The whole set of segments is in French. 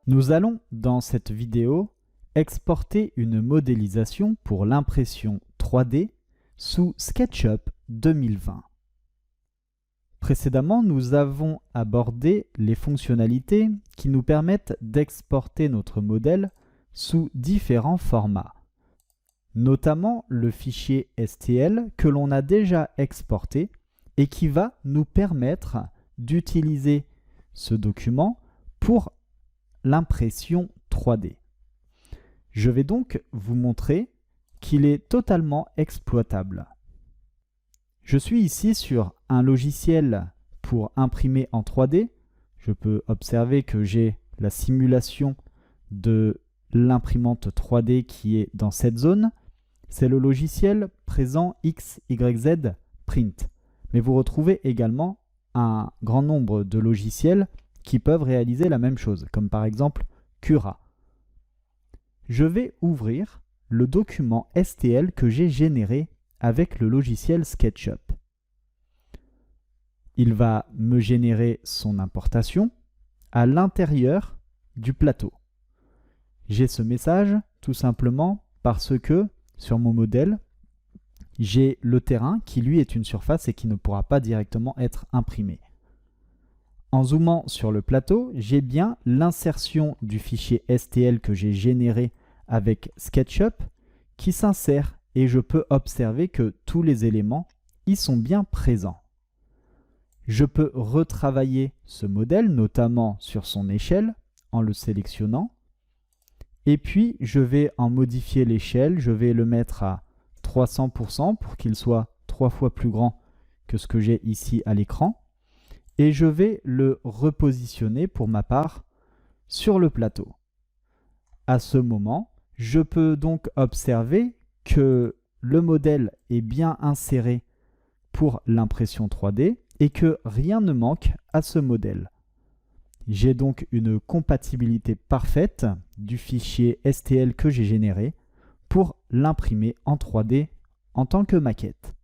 Nous allons, dans cette vidéo, exporter une modélisation pour l'impression 3D sous SketchUp 2020. Précédemment, nous avons abordé les fonctionnalités qui nous permettent d'exporter notre modèle sous différents formats, notamment le fichier STL que l'on a déjà exporté et qui va nous permettre d'utiliser ce document pour l'impression 3D. Je vais donc vous montrer qu'il est totalement exploitable. Je suis ici sur un logiciel pour imprimer en 3D. Je peux observer que j'ai la simulation de l'imprimante 3D qui est dans cette zone. C'est le logiciel présent XYZ Print. Mais vous retrouvez également un grand nombre de logiciels qui peuvent réaliser la même chose, comme par exemple Cura. Je vais ouvrir le document STL que j'ai généré avec le logiciel SketchUp. Il va me générer son importation à l'intérieur du plateau. J'ai ce message tout simplement parce que sur mon modèle, j'ai le terrain qui lui est une surface et qui ne pourra pas directement être imprimé. En zoomant sur le plateau, j'ai bien l'insertion du fichier STL que j'ai généré avec SketchUp qui s'insère et je peux observer que tous les éléments y sont bien présents. Je peux retravailler ce modèle, notamment sur son échelle, en le sélectionnant. Et puis, je vais en modifier l'échelle, je vais le mettre à 300% pour qu'il soit 3 fois plus grand que ce que j'ai ici à l'écran. Et je vais le repositionner pour ma part sur le plateau. À ce moment, je peux donc observer que le modèle est bien inséré pour l'impression 3D et que rien ne manque à ce modèle. J'ai donc une compatibilité parfaite du fichier STL que j'ai généré pour l'imprimer en 3D en tant que maquette.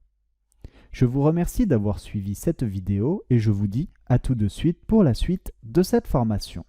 Je vous remercie d'avoir suivi cette vidéo et je vous dis à tout de suite pour la suite de cette formation.